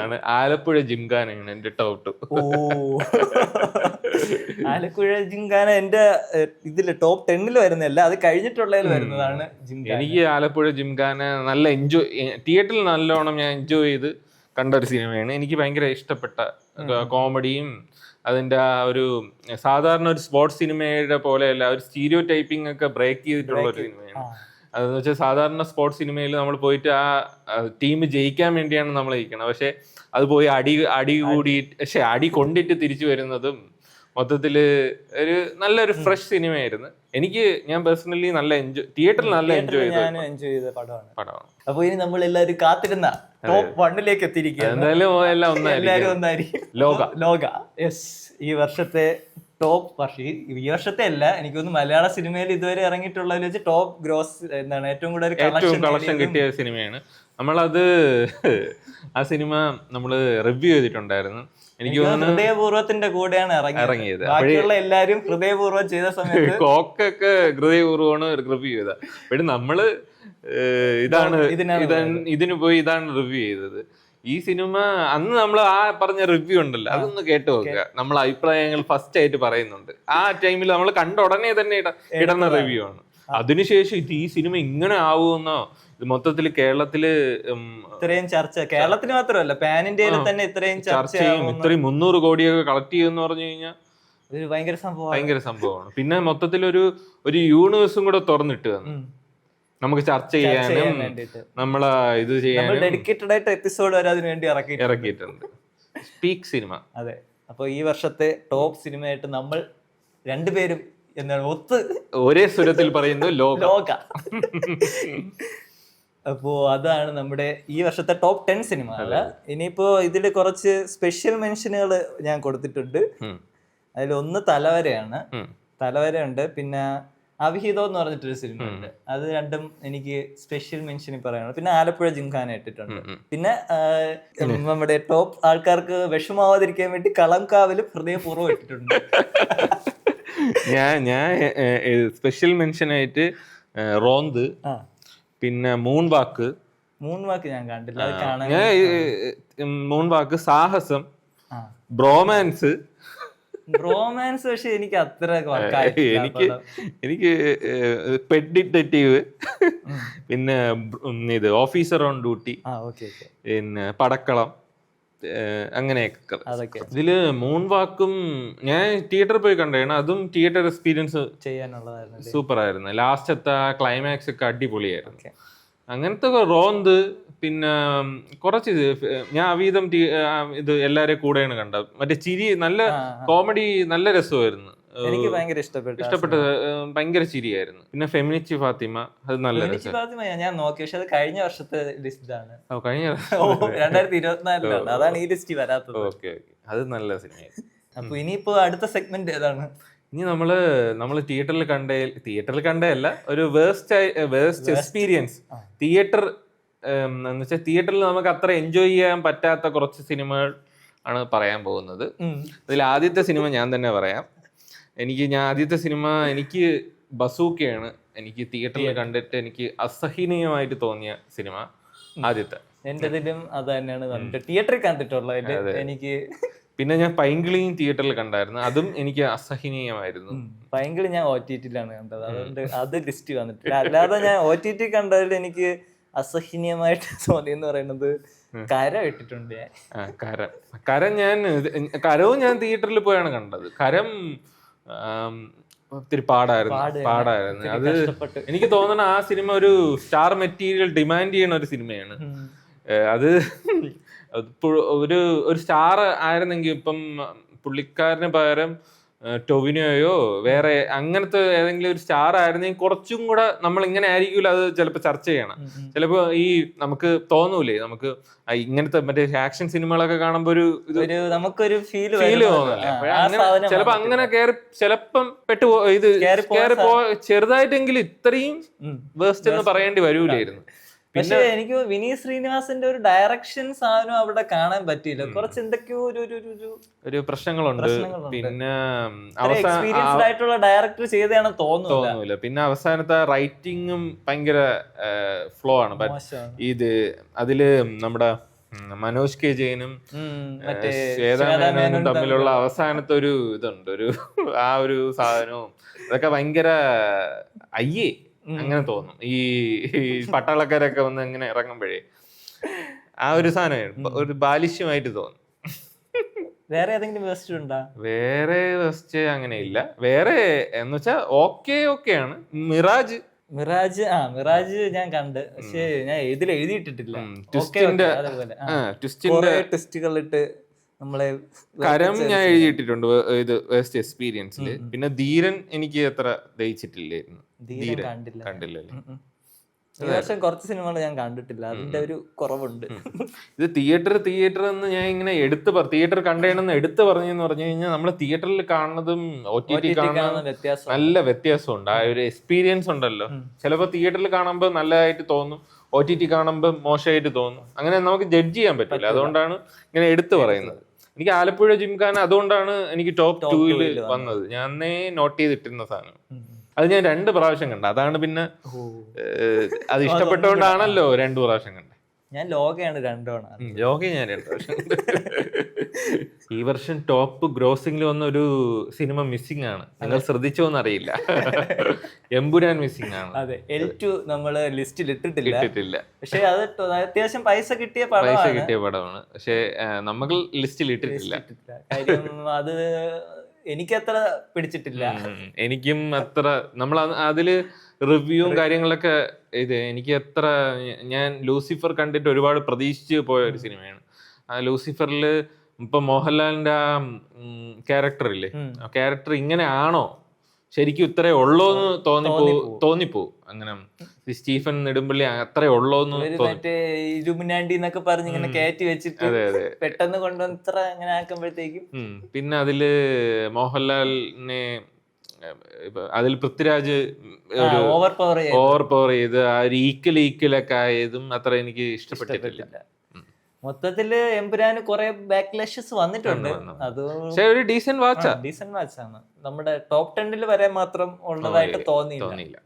ആണ് ആലപ്പുഴ ജിംഖാനയാണ് എന്റെ ടോപ്പ് 2. ആലപ്പുഴ ജിംഖാന എന്റെ ഇതില് ടോപ്പ് 10-ൽ വരുന്നതല്ല, അത് കഴിഞ്ഞിട്ടുള്ളതിൽ വരുന്നതാണ് ജിംഖാന. എനിക്ക് ആലപ്പുഴ ജിംഖാന നല്ല തിയേറ്ററിൽ നല്ലോണം ഞാൻ എൻജോയ് ചെയ്ത് കണ്ട ഒരു സിനിമയാണ്. എനിക്ക് ഭയങ്കര ഇഷ്ടപ്പെട്ട കോമഡിയും അതിന്റെ ആ ഒരു സാധാരണ ഒരു സ്പോർട്സ് സിനിമയുടെ പോലെയല്ല, ഒരു സ്റ്റീരിയോ ടൈപ്പിംഗ് ഒക്കെ ബ്രേക്ക് ചെയ്തിട്ടുള്ള ഒരു സിനിമയാണ്. അതെന്ന് വെച്ചാൽ സാധാരണ സ്പോർട്സ് സിനിമയിൽ നമ്മൾ പോയിട്ട് ആ ടീം ജയിക്കാൻ വേണ്ടിയാണ് നമ്മൾ ജയിക്കണം. പക്ഷെ അത് പോയി അടി കൊണ്ടിട്ട് തിരിച്ചു വരുന്നതും മൊത്തത്തില് നല്ലൊരു ഫ്രഷ് സിനിമയായിരുന്നു. ഞാൻ പേഴ്സണലി തിയേറ്ററിൽ നല്ല എൻജോയ് ചെയ്ത പടമാണ്. അപ്പൊ ഇനി നമ്മൾ എല്ലാവരും കാത്തിരുന്ന ടോപ്പ് 1-ലേക്ക് എത്തിയിരിക്കുകയാണ്. എല്ലാവരും ഒന്നായിരിക്കും ലോക. യെസ്, ഈ വർഷത്തെ ഈ വർഷത്തെ അല്ല, എനിക്കൊന്ന് മലയാള സിനിമയിൽ ഇതുവരെ ഇറങ്ങിയിട്ടുള്ളതിൽ വെച്ച് ടോപ്പ് ഗ്രോസ് എന്താണ് ഏറ്റവും കൂടുതൽ കളക്ഷൻ കിട്ടിയ സിനിമയാണ്. നമ്മളത് ആ സിനിമ നമ്മള് റിവ്യൂ ചെയ്തിട്ടുണ്ടായിരുന്നു. എനിക്ക് ഹൃദയപൂർവ്വത്തിന്റെ കൂടെയാണ് ഇറങ്ങിയത്. ബാക്കിയുള്ള എല്ലാരും ഹൃദയപൂർവ്വം ചെയ്ത സമയത്ത് കോക്കൊക്കെ ഹൃദയപൂർവ്വമാണ് റിവ്യൂ ചെയ്ത. പക്ഷെ നമ്മള് ഇതിന് പോയി ഇതാണ് റിവ്യൂ ചെയ്തത്. ഈ സിനിമ അന്ന് നമ്മൾ ആ പറഞ്ഞ റിവ്യൂ ഉണ്ടല്ലോ, അതൊന്ന് കേട്ട് നോക്കുക. നമ്മൾ അഭിപ്രായങ്ങൾ ഫസ്റ്റ് ആയിട്ട് പറയുന്നുണ്ട്. ആ ടൈമിൽ നമ്മൾ കണ്ട ഉടനെ തന്നെ ഇടുന്ന റിവ്യൂ ആണ്. അതിനുശേഷം ഈ സിനിമ ഇങ്ങനെ ആവുമെന്നോ ഇത് മൊത്തത്തിൽ കേരളത്തില് ഇത്രയും ചർച്ച, കേരളത്തിന് മാത്രമല്ല പാൻ ഇന്ത്യയിൽ തന്നെ ഇത്രയും ചർച്ചയും ഇത്രയും 300 കോടിയൊക്കെ കളക്ട് ചെയ്യുമെന്ന് പറഞ്ഞു കഴിഞ്ഞാൽ ഭയങ്കര സംഭവമാണ്. പിന്നെ മൊത്തത്തിൽ ഒരു യൂണിവേഴ്സും കൂടെ തുറന്നിട്ട് നമുക്ക് ചർച്ച ചെയ്യാനും നമ്മളെ ഇത് ചെയ്യാനും ഡെഡിക്കേറ്റഡ് ആയിട്ട് എപ്പിസോഡ് വരെ അതിന് വേണ്ടി ഇറക്കിയിട്ടുണ്ട്. Speak cinema. അതെ. അപ്പൊ ഈ വർഷത്തെ ടോപ്പ് സിനിമയായിട്ട് നമ്മൾ രണ്ടുപേരും എന്താണ് ഒരേ സ്വരത്തിൽ പറയുന്നു ലോക. അപ്പോ അതാണ് നമ്മുടെ ഈ വർഷത്തെ ടോപ്പ് 10 സിനിമകൾ. ഇനിയിപ്പോ ഇതില് കുറച്ച് സ്പെഷ്യൽ മെൻഷനുകൾ ഞാൻ കൊടുത്തിട്ടുണ്ട്. അതിൽ ഒന്ന് തലവരയാണ്. തലവരയുണ്ട്, പിന്നെ അവിഹിതം എന്ന് പറഞ്ഞിട്ടൊരു സിനിമ ഉണ്ട്. അത് രണ്ടും എനിക്ക് സ്പെഷ്യൽ മെൻഷനിൽ പറയാനുള്ളത്. പിന്നെ ആലപ്പുഴ ജിംഖാന ഇട്ടിട്ടുണ്ട്. പിന്നെ നമ്മുടെ ടോപ്പ് ആൾക്കാർക്ക് വിഷമാവാതിരിക്കാൻ വേണ്ടി കളംകാവിലും ഹൃദയപൂർവ്വം ഇട്ടിട്ടുണ്ട്. ഞാൻ സ്പെഷ്യൽ മെൻഷൻ ആയിട്ട് റോന്ത്, പിന്നെ മൂൺവാക്ക് ഞാൻ കണ്ടില്ല, അത് കാണാൻ. മൂൺവാക്ക്, സാഹസം, ബ്രോമാൻസ്. പക്ഷെ എനിക്ക് അത്ര എനിക്ക് പെറ്റ് ഡിറ്റക്റ്റീവ്, പിന്നെ ഇത് ഓഫീസർ ഓൺ ഡ്യൂട്ടി, പിന്നെ പടക്കളം, അങ്ങനെയൊക്കെ. ഇതില് മൂൺവാക്കും ഞാൻ തിയേറ്ററിൽ പോയി കണ്ടാണ്. അതും തിയേറ്റർ എക്സ്പീരിയൻസ് ചെയ്യാനുള്ളതായിരുന്നു, സൂപ്പർ ആയിരുന്നു. ലാസ്റ്റത്തെ ക്ലൈമാക്സ് ഒക്കെ അടിപൊളിയായിരുന്നു. അങ്ങനത്തെ റോന്ത്, പിന്നെ കുറച്ച് ഞാൻ അവീതം ഇത് എല്ലാരെയും കൂടെയാണ് കണ്ടത്. മറ്റേ ചിരി, നല്ല കോമഡി, നല്ല രസമായിരുന്നു. എനിക്ക് ഭയങ്കര ഇഷ്ടപ്പെട്ടത്. ഭയങ്കര ചിരിയായിരുന്നു. പിന്നെ ഫെമിനിച്ചി ഫാത്തിമ, അത് നല്ല ഞാൻ നോക്കി, പക്ഷെ അത് കഴിഞ്ഞ വർഷത്തെ ലിസ്റ്റിലാണ്. കഴിഞ്ഞ 2024 അതാണ് ഈ ലിസ്റ്റ് വരാത്തത്. ഓക്കെ, അത് നല്ല സിനിമയായിരുന്നു. അപ്പൊ ഇനിയിപ്പോ അടുത്ത സെഗ്മെന്റ് ഏതാണ്? ഇനി നമ്മള് തിയേറ്ററിൽ കണ്ടതല്ല, ഒരു വേസ്റ്റ് എക്സ്പീരിയൻസ്. തിയേറ്റർ എന്ന് വെച്ചാൽ തിയേറ്ററിൽ നമുക്ക് അത്ര എൻജോയ് ചെയ്യാൻ പറ്റാത്ത കുറച്ച് സിനിമകൾ ആണ് പറയാൻ പോകുന്നത്. അതിൽ ആദ്യത്തെ സിനിമ ഞാൻ തന്നെ പറയാം. ആദ്യത്തെ സിനിമ എനിക്ക് ബസൂക്കയാണ്. എനിക്ക് തിയേറ്ററിൽ കണ്ടിട്ട് എനിക്ക് അസഹനീയമായിട്ട് തോന്നിയ സിനിമ ആദ്യത്തെ. എന്റെതിലും അത് തന്നെയാണ് തിയേറ്ററിൽ കണ്ടിട്ടുള്ളത് എനിക്ക്. പിന്നെ ഞാൻ പൈങ്കിളിയും തിയേറ്ററിൽ കണ്ടായിരുന്നു. അതും എനിക്ക് അസഹനീയമായിരുന്നു. പൈങ്കിളി ഞാൻ OTT-ലാണ് കണ്ടത്, അതുകൊണ്ട് അത് ലിസ്റ്റ് വന്നിട്ടില്ല. അല്ലാതെ ഞാൻ OTT കണ്ടതിൽ എനിക്ക് അസഹനീയമായിട്ട് തോന്നിയെന്ന് പറയുന്നത് കരം ഇട്ടിട്ടുണ്ട് ഞാൻ. കരവും ഞാൻ തിയേറ്ററിൽ പോയാണ് കണ്ടത്. കരം ഒത്തിരി പാടായിരുന്നു. അത് എനിക്ക് തോന്നുന്ന ആ സിനിമ ഒരു സ്റ്റാർ മെറ്റീരിയൽ ഡിമാൻഡ് ചെയ്യുന്ന ഒരു സിനിമയാണ്. അത് ഒരു സ്റ്റാർ ആയിരുന്നെങ്കിൽ ഇപ്പം പുള്ളിക്കാരന് പകരം ടൊവിനോയോ വേറെ അങ്ങനത്തെ ഏതെങ്കിലും ഒരു സ്റ്റാർ ആയിരുന്നെങ്കിൽ കുറച്ചും കൂടെ നമ്മൾ ഇങ്ങനെ ആയിരിക്കില്ല അത് ചിലപ്പോൾ ചർച്ച ചെയ്യണം. ചിലപ്പോ നമുക്ക് തോന്നൂലേ, നമുക്ക് ഇങ്ങനത്തെ മറ്റേ ആക്ഷൻ സിനിമകളൊക്കെ കാണുമ്പോ നമുക്കൊരു ഫീൽ തോന്നില്ല. ചിലപ്പോ അങ്ങനെ ചിലപ്പം ചെറുതായിട്ടെങ്കിലും ഇത്രയും വേസ്റ്റ് എന്ന് പറയേണ്ടി വരൂലായിരുന്നു. പക്ഷെ എനിക്ക് വിനീത് ശ്രീനിവാസന്റെ ഒരു ഡയറക്ഷൻ സാധനം അവിടെ കാണാൻ പറ്റിയില്ല. കുറച്ച് എന്തൊക്കെയോ ഒരു പ്രശ്നങ്ങളുണ്ട്. പിന്നെ എക്സ്പീരിയൻസ്ഡ് ആയിട്ടുള്ള ഡയറക്ടർ ചെയ്തതാണ് തോന്നുന്നില്ല. പിന്നെ അവസാനത്തെ റൈറ്റിംഗും ഭയങ്കര ഫ്ലോ ആണ്. അതില് നമ്മുടെ മനോജ് കെ ജയനും ശ്വേതാ മേനോനും തമ്മിലുള്ള അവസാനത്തെ ഒരു ഇതുണ്ട്, ആ ഒരു സാധനവും അതൊക്കെ ഭയങ്കര അങ്ങനെ തോന്നും. ഈ പട്ടാളക്കാരൊക്കെ വന്ന് അങ്ങനെ ഇറങ്ങുമ്പോഴേ ആ ഒരു സാധനം ഒരു ബാലിഷ്യമായിട്ട് തോന്നും. വേറെ ഏതെങ്കിലും വേസ്റ്റ് ഉണ്ടോ? വേറെ വേസ്റ്റ് അങ്ങനെ ഇല്ല. വേറെ എന്ന് വെച്ചാ ഓക്കെയാണ്. മിറാജ് ഞാൻ കണ്ട്, പക്ഷെ ഞാൻ ഇതിൽ എഴുതിയിട്ടിട്ടില്ല. ട്വിസ്റ്റുകളിട്ട് നമ്മളെ. കരം ഞാൻ എഴുതിയിട്ടിട്ടുണ്ട് ഇത് വേസ്റ്റ് എക്സ്പീരിയൻസിൽ. പിന്നെ ധീരൻ എനിക്ക് അത്ര ദഹിച്ചിട്ടില്ലായിരുന്നു. കണ്ടില്ലല്ലേ? കുറച്ച് സിനിമകൾ ഞാൻ കണ്ടിട്ടില്ല, അതിന്റെ ഒരു കുറവുണ്ട്. ഇത് തിയേറ്റർ എന്ന് ഞാൻ ഇങ്ങനെ തിയേറ്റർ കണ്ടേണെന്ന് എടുത്തു പറഞ്ഞെന്ന് പറഞ്ഞു കഴിഞ്ഞാൽ നമ്മള് തിയേറ്ററിൽ കാണുന്നതും OTT കാണുന്നതും നല്ല വ്യത്യാസമുണ്ട്. ആ ഒരു എക്സ്പീരിയൻസ് ഉണ്ടല്ലോ. ചിലപ്പോ തിയേറ്ററിൽ കാണുമ്പോൾ നല്ലതായിട്ട് തോന്നും, OTT കാണുമ്പോൾ മോശമായിട്ട് തോന്നും. അങ്ങനെ നമുക്ക് ജഡ്ജ് ചെയ്യാൻ പറ്റില്ല. അതുകൊണ്ടാണ് ഇങ്ങനെ എടുത്തു പറയുന്നത്. എനിക്ക് ആലപ്പുഴ ജിംഖാന അതുകൊണ്ടാണ് എനിക്ക് ടോപ്പ് 2 വന്നത്. ഞാൻ അന്നേ നോട്ട് ചെയ്തിട്ടിരുന്ന സാധനം. അത് ഞാൻ 2 പ്രാവശ്യം കണ്ട. അതാണ് പിന്നെ അത് ഇഷ്ടപ്പെട്ടോണ്ടാണല്ലോ 2 പ്രാവശ്യം കണ്ടത്. ഞാൻ ലോകയാണ് 2 തവണ. ലോക ഞാൻ 2 വർഷം. ഈ വർഷം ടോപ്പ് ഗ്രോസിംഗിൽ വന്ന ഒരു സിനിമ മിസ്സിംഗ് ആണ്. നിങ്ങൾ ശ്രദ്ധിച്ചോന്ന് അറിയില്ല. എമ്പുരാൻ മിസ്സിംഗ് ആണ്. അതെ, L2 നമ്മള് ലിസ്റ്റിൽ ഇട്ടിട്ടില്ല. പക്ഷെ അത് അത്യാവശ്യം പൈസ കിട്ടിയ പടമാണ്. പക്ഷെ നമ്മൾ ലിസ്റ്റിൽ ഇട്ടിട്ടില്ല. കാര്യം അത് എനിക്കത്ര പിടിച്ചിട്ടില്ല. എനിക്കും അത്ര നമ്മൾ അതില് റിവ്യൂവും കാര്യങ്ങളൊക്കെ എനിക്ക് അത്ര, ഞാൻ ലൂസിഫർ കണ്ടിട്ട് ഒരുപാട് പ്രതീക്ഷിച്ച് പോയ ഒരു സിനിമയാണ്. ആ ലൂസിഫറിൽ ഇപ്പൊ മോഹൻലാലിന്റെ ആ ക്യാരക്ടർ ഇല്ലേ, ആ ക്യാരക്ടർ ഇങ്ങനെ ആണോ, ശരിക്കും ഇത്രേ ഉള്ളോന്ന് തോന്നിപ്പോവും. അങ്ങനെ സ്റ്റീഫൻ നെടുമ്പള്ളി അത്രേ ഉള്ളോന്ന് ഇലുമിനാണ്ടി എന്നൊക്കെ പറഞ്ഞ് ഇങ്ങനെ കയറ്റി വെച്ചിട്ട് പെട്ടെന്ന് കൊണ്ടുവന്ന് ഇത്ര അങ്ങനെ ആക്കുമ്പോഴത്തേക്കും. പിന്നെ അതില് മോഹൻലാലിനെ അതിൽ പൃഥ്വിരാജ് ഓവർ പവർ ചെയ്ത് ആ ഒരു ഈക്വലൊക്കെ ആയതും അത്ര എനിക്ക് ഇഷ്ടപ്പെട്ടിട്ടില്ല. മൊത്തത്തില് എമ്പുരാന് കുറെ ബാക്ക്ലാഷസ് വന്നിട്ടുണ്ട്. അത് ഒരു ഡീസന്റ് വാച്ചാണ്. നമ്മുടെ ടോപ്പ് 10 വരെ മാത്രം ഉള്ളതായിട്ട് തോന്നിയില്ല.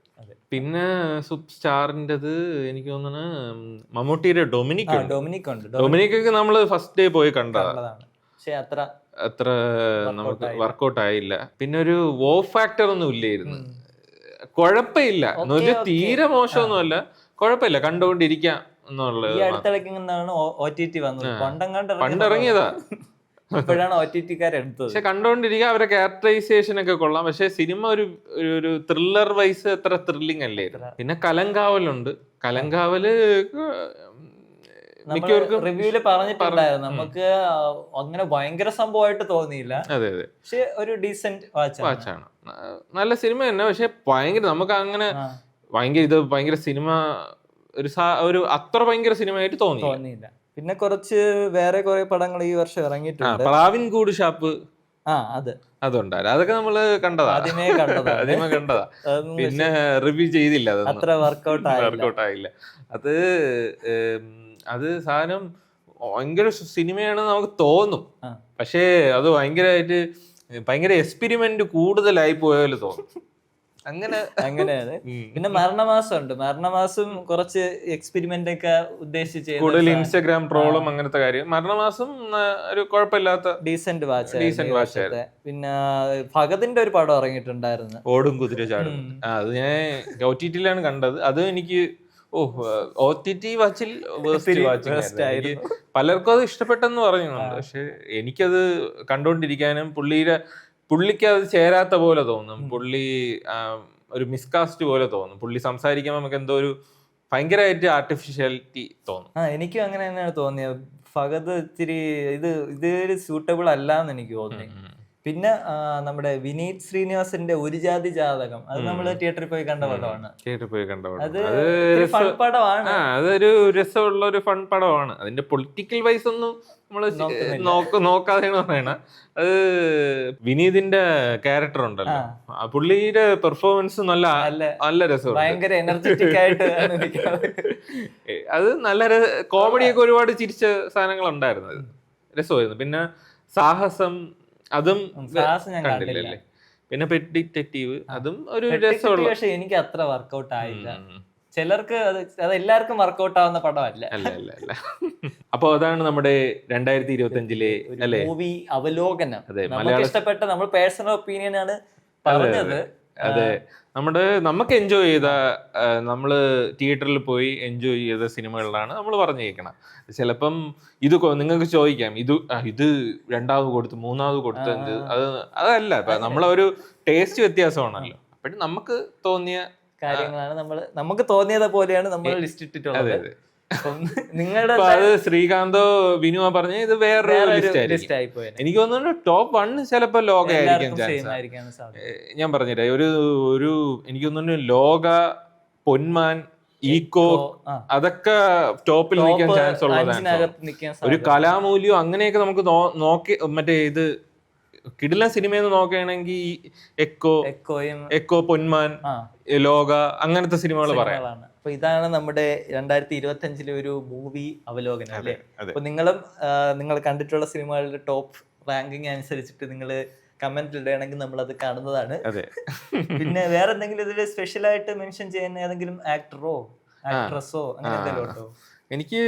പിന്നെ സൂപ്പർ സ്റ്റാറിൻ്റെത് എനിക്ക് തോന്നുന്നു മമ്മൂട്ടിയുടെ ഡൊമിനിക് ഉണ്ട്. ഡൊമിനിക്കൊക്കെ നമ്മള് ഫസ്റ്റ് ഡേ പോയി കണ്ടതാണ്. പക്ഷെ അത്ര നമുക്ക് വർക്കൗട്ട് ആയില്ല. പിന്നെ ഒരു വോ ഫാക്ടർ ഒന്നും ഇല്ലായിരുന്നു. കുഴപ്പമില്ല എന്ന് വെച്ചാൽ തീരെ മോശമൊന്നുമല്ല, കുഴപ്പമില്ല, കണ്ടുകൊണ്ടിരിക്കാം എന്നുള്ളത്. പണ്ടിറങ്ങിയതാ, ഇപ്പോഴാണ് OTT-കാരെടുത്തത്. പക്ഷെ കണ്ടോണ്ടിരിക്കുക, അവരെ ക്യാരക്ടറൈസേഷൻ ഒക്കെ കൊള്ളാം. പക്ഷെ സിനിമ ഒരു ത്രില്ലർ വൈസ് അത്ര ത്രില്ലിംഗ് അല്ലേ. പിന്നെ കലങ്കാവലുണ്ട്. കലങ്കാവല് മിക്കവർക്കും റിവ്യൂല് പറഞ്ഞിട്ടുണ്ടായിരുന്നു, നമുക്ക് അങ്ങനെ ഭയങ്കര സംഭവമായിട്ട് തോന്നിയില്ല. അതെ, പക്ഷെ ഒരു ഡീസന്റ് വാച്ചാണ്. നല്ല സിനിമ തന്നെ. പക്ഷെ ഭയങ്കര നമുക്ക് അങ്ങനെ ഭയങ്കര സിനിമ ഒരു അത്ര ഭയങ്കര സിനിമയായിട്ട് തോന്നിയില്ല. പിന്നെ വേറെ കുറെ പടങ്ങൾ ഈ വർഷം ഇറങ്ങിയിട്ടുണ്ട്. പ്രാവിൻകൂട് ഷാപ്പ് അതുണ്ടായിരുന്നു. അതൊക്കെ നമ്മള് കണ്ടതാ. പിന്നെ റിവ്യൂ ചെയ്തില്ല, അത്ര വർക്കൗട്ട് ആയില്ല. അത് സാധനം ഭയങ്കര സിനിമയാണെന്ന് നമുക്ക് തോന്നും. പക്ഷേ അത് ഭയങ്കര എക്സ്പെരിമെന്റ് കൂടുതലായി പോയാലും തോന്നും. അങ്ങനെയാണ്. പിന്നെ മരണമാസം കുറച്ച് എക്സ്പെരിമെന്റ് ഒക്കെ ഉദ്ദേശിച്ച് കൂടുതൽ ഇൻസ്റ്റാഗ്രാം ട്രോളും അങ്ങനത്തെ കാര്യം. മരണമാസം ഒരു കുഴപ്പമില്ലാത്ത ഡീസന്റ് വാച്ച്. പിന്നെ ഭഗതിന്റെ ഒരു പടം ഇറങ്ങിയിട്ടുണ്ടായിരുന്നു, ഓടും കുതിര ചാടും. അത് ഞാൻ OTT-ലാണ് കണ്ടത്. അത് എനിക്ക് OTT വാച്ചിൽ പലർക്കും അത് ഇഷ്ടപ്പെട്ടെന്ന് പറയുന്നുണ്ട്. പക്ഷെ എനിക്കത് കണ്ടോണ്ടിരിക്കാനും പുള്ളിക്ക് അത് ചേരാത്ത പോലെ തോന്നും. പുള്ളി ഒരു മിസ്കാസ്റ്റ് പോലെ തോന്നും. പുള്ളി സംസാരിക്കുമ്പോൾ നമുക്ക് എന്തോ ഒരു ഭയങ്കരമായിട്ട് ആർട്ടിഫിഷ്യാലിറ്റി തോന്നും. എനിക്കും അങ്ങനെ തന്നെയാണ് തോന്നിയത്. ഫഹദ് ഇത്തിരി ഇത് സൂട്ടബിൾ അല്ലാന്ന് എനിക്ക് തോന്നി. പിന്നെ നമ്മുടെ വിനീത് ശ്രീനിവാസന്റെ ഒരു ജാതി ജാതകം, അത് നമ്മള് തിയേറ്ററിൽ പോയി കണ്ട പടമാണ്. അതൊരു രസമുള്ള ഒരു ഫൺ പടമാണ്. അതിന്റെ പൊളിറ്റിക്കൽ വൈസ് ഒന്നും നമ്മള് നോക്കാതെയാണ് പറയണ. അത് വിനീതിന്റെ ക്യാരക്ടർ ഉണ്ടല്ലോ, പുള്ളിയുടെ പെർഫോമൻസ് നല്ല രസമാണ്. ഭയങ്കര എനർജറ്റിക് ആയിട്ട് അത് നല്ല കോമഡിയൊക്കെ ഒരുപാട് ചിരിച്ച സാധനങ്ങൾ ഉണ്ടായിരുന്നു. രസമായിരുന്നു. പിന്നെ സാഹസം അതും കണ്ടില്ലല്ലേ. പിന്നെ പെറ്റ് ഡിറ്റക്റ്റീവ് അതും ഒരു രസമുള്ള. പക്ഷെ എനിക്ക് അത്ര വർക്കൗട്ട് ആയില്ല. ചിലർക്ക് അത് എല്ലാവർക്കും വർക്കൗട്ട് ആവുന്ന പടമല്ല. അല്ല. അപ്പൊ അതാണ് നമ്മുടെ 2025-ലെ മൂവി അവലോകനം. നമുക്ക് ഇഷ്ടപ്പെട്ട, നമ്മൾ പേഴ്സണൽ ഒപ്പീനിയൻ ആണ് പറഞ്ഞത്. അതെ, നമുക്ക് എൻജോയ് ചെയ്ത, നമ്മള് തിയേറ്ററിൽ പോയി എൻജോയ് ചെയ്ത സിനിമകളിലാണ് നമ്മൾ പറഞ്ഞേക്കണം. ചിലപ്പം നിങ്ങൾക്ക് ചോദിക്കാം, ഇത് 2ാമത് കൊടുത്തു 3ാമത് കൊടുത്തു, അതല്ല. ഇപ്പൊ നമ്മളൊരു ടേസ്റ്റ് വ്യത്യാസമാണല്ലോ. അപ്പോഴും നമുക്ക് തോന്നിയ കാര്യങ്ങളാണ് നമുക്ക് തോന്നിയത് പോലെയാണ് നമ്മൾ ലിസ്റ്റ് ഇട്ടിട്ടുള്ളത്. നിങ്ങളുടെ അത് ശ്രീകാന്തോ വിനുവോ പറഞ്ഞ ഇത് വേറൊരു ലിസ്റ്റ് ആയി പോയി. എനിക്ക് തോന്നുന്നു ടോപ്പ് 1 ചിലപ്പോ ലോക ആയിരിക്കാൻ ചാൻസ്. ഞാൻ പറഞ്ഞില്ലേ, ഒരു എനിക്ക് തോന്നുന്നു ലോക, പൊന്മാൻ, ഈക്കോ അതൊക്കെ ടോപ്പിൽ നിൽക്കാൻ ചാൻസ് ഉള്ളതാണ്. ഒരു കലാമൂല്യം അങ്ങനെയൊക്കെ നമുക്ക് നോക്കി മറ്റേ ഇത് കിടിലൻ സിനിമയെന്ന് നോക്കുകയാണെങ്കിൽ എക്കോ, പൊന്മാൻ, ലോക അങ്ങനത്തെ സിനിമകൾ പറയാം. അപ്പൊ ഇതാണ് നമ്മുടെ 2025-ലെ ഒരു മൂവി അവലോകനം അല്ലേ. അപ്പൊ നിങ്ങൾ കണ്ടിട്ടുള്ള സിനിമകളുടെ ടോപ്പ് റാങ്കിങ് അനുസരിച്ചിട്ട് നിങ്ങൾ കമന്റ് ഇടുകയാണെങ്കിൽ നമ്മൾ അത് കാണുന്നതാണ്. പിന്നെ വേറെ എന്തെങ്കിലും ഇതിൽ സ്പെഷ്യൽ ആയിട്ട് മെൻഷൻ ചെയ്യുന്ന ഏതെങ്കിലും ആക്ടറോ ആക്ട്രസോ അങ്ങനെ എന്തെങ്കിലും ഉണ്ടോ? എനിക്ക്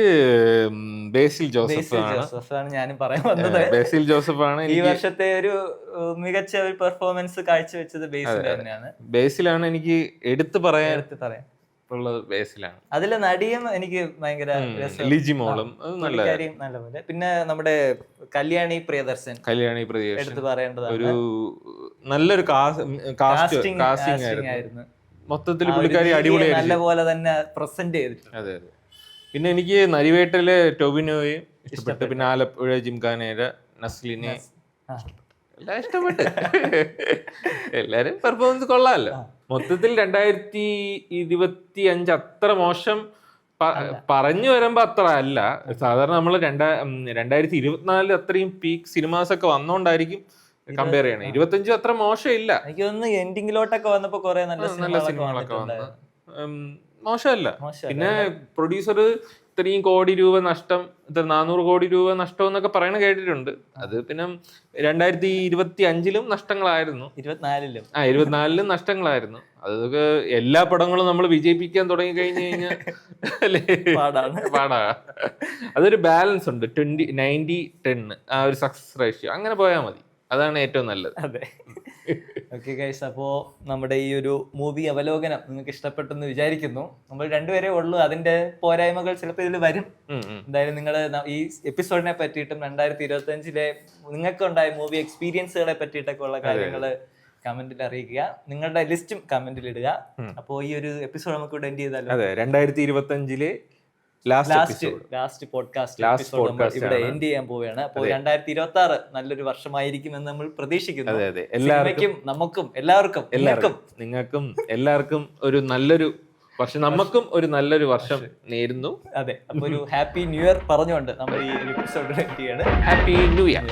ബേസിൽ ജോസഫ് ആണ്. ജോസഫാണ് ഞാനും പറയാൻ വന്നത്. ബേസിൽ ജോസഫ് ആണ് ഈ വർഷത്തെ ഒരു മികച്ച ഒരു പെർഫോമൻസ് കാഴ്ചവെച്ചത് ബേസിൽ തന്നെയാണ്. ബേസിലാണ് എനിക്ക് എടുത്തു പറയാൻ ഉള്ളത്. ബേസിലാണ്. അതിലെ നടിയും എനിക്ക് ഭയങ്കര ലിജി മോളും നല്ലപോലെ. പിന്നെ നമ്മുടെ കല്യാണി പ്രിയദർശൻ എടുത്ത് പറയേണ്ടതാണ്. ഒരു നല്ലൊരു കാസ്റ്റിംഗ് ആയിരുന്നു. മൊത്തത്തിൽ പുള്ളിക്കാരി അടിപൊളിയായി നല്ലപോലെ തന്നെ പ്രസന്റ് ചെയ്തിട്ടുണ്ട്. അതെ അതെ. പിന്നെ എനിക്ക് നരിവേട്ടയിലെ ടൊവിനോയും ഇഷ്ടപ്പെട്ടു. പിന്നെ ആലപ്പുഴ ജിംഖാനയുടെ നസ്ലിനെ എല്ലാം ഇഷ്ടപ്പെട്ടു. എല്ലാരും പെർഫോമൻസ് കൊള്ളാമല്ലോ. മൊത്തത്തിൽ 2025 അത്ര മോശം പറഞ്ഞു വരുമ്പോ അത്ര അല്ല. സാധാരണ നമ്മള് 2024 അത്രയും പീക്ക് സിനിമാസ് ഒക്കെ വന്നോണ്ടായിരിക്കും കമ്പയർ ചെയ്യണം. 25 അത്ര മോശമില്ല. എനിക്ക് തോന്നുന്നു എൻഡിങ്ങിലോട്ടൊക്കെ വന്നപ്പോ കുറെ നല്ല സിനിമകളൊക്കെ വന്നു. മോശമല്ല. പിന്നെ പ്രൊഡ്യൂസർ ഇത്രയും കോടി രൂപ നഷ്ടം, 400 കോടി രൂപ നഷ്ടം എന്നൊക്കെ പറയണ കേട്ടിട്ടുണ്ട്. അത് പിന്നെ 2025 നഷ്ടങ്ങളായിരുന്നു. 24 നഷ്ടങ്ങളായിരുന്നു. അതൊക്കെ എല്ലാ പടങ്ങളും നമ്മൾ വിജയിപ്പിക്കാൻ തുടങ്ങി കഴിഞ്ഞു കഴിഞ്ഞാൽ പാടാ. അതൊരു ബാലൻസ് ഉണ്ട്. 90-10 ആ ഒരു സക്സസ് റേഷ്യോ. അങ്ങനെ പോയാൽ മതി. അതാണ് ഏറ്റവും നല്ലത്. അതെ. ഓക്കെ ഗൈസ്, അപ്പോൾ നമ്മുടെ ഈ ഒരു മൂവി അവലോകനം നിങ്ങൾക്ക് ഇഷ്ടപ്പെട്ടെന്ന് വിചാരിക്കുന്നു. നമ്മൾ രണ്ടുപേരേ ഉള്ളൂ. അതിന്റെ പോരായ്മകൾ ചിലപ്പോൾ ഇതിൽ വരും. എന്തായാലും നിങ്ങൾ ഈ എപ്പിസോഡിനെ പറ്റിയിട്ടും 2025 നിങ്ങൾക്ക് ഉണ്ടായ മൂവി എക്സ്പീരിയൻസുകളെ പറ്റിയിട്ടൊക്കെ ഉള്ള കാര്യങ്ങൾ കമന്റിൽ അറിയിക്കുക. നിങ്ങളുടെ ലിസ്റ്റും കമന്റിൽ ഇടുക. അപ്പോൾ ഈ ഒരു എപ്പിസോഡ് നമുക്ക് ഇവിടെ എൻഡ് ചെയ്താലോ? അതെ, 2025 ലാസ്റ്റ് പോഡ്കാസ്റ്റ് ഇവിടെ എൻഡ് ചെയ്യാൻ പോവുകയാണ്. അപ്പോൾ 2026 നല്ലൊരു വർഷമായിരിക്കും എന്ന് നമ്മൾ പ്രതീക്ഷിക്കുന്നു. എല്ലാവർക്കും, നമുക്കും, നിങ്ങൾക്കും എല്ലാവർക്കും ഒരു നല്ലൊരു വർഷം, നമുക്കും ഒരു നല്ലൊരു വർഷം നേരുന്നു. അതെ, അപ്പൊ ഒരു ഹാപ്പി ന്യൂ ഇയർ പറഞ്ഞുകൊണ്ട് നമ്മൾ ഈ എപ്പിസോഡ് എൻഡ് ചെയ്യാണ്. Happy new year.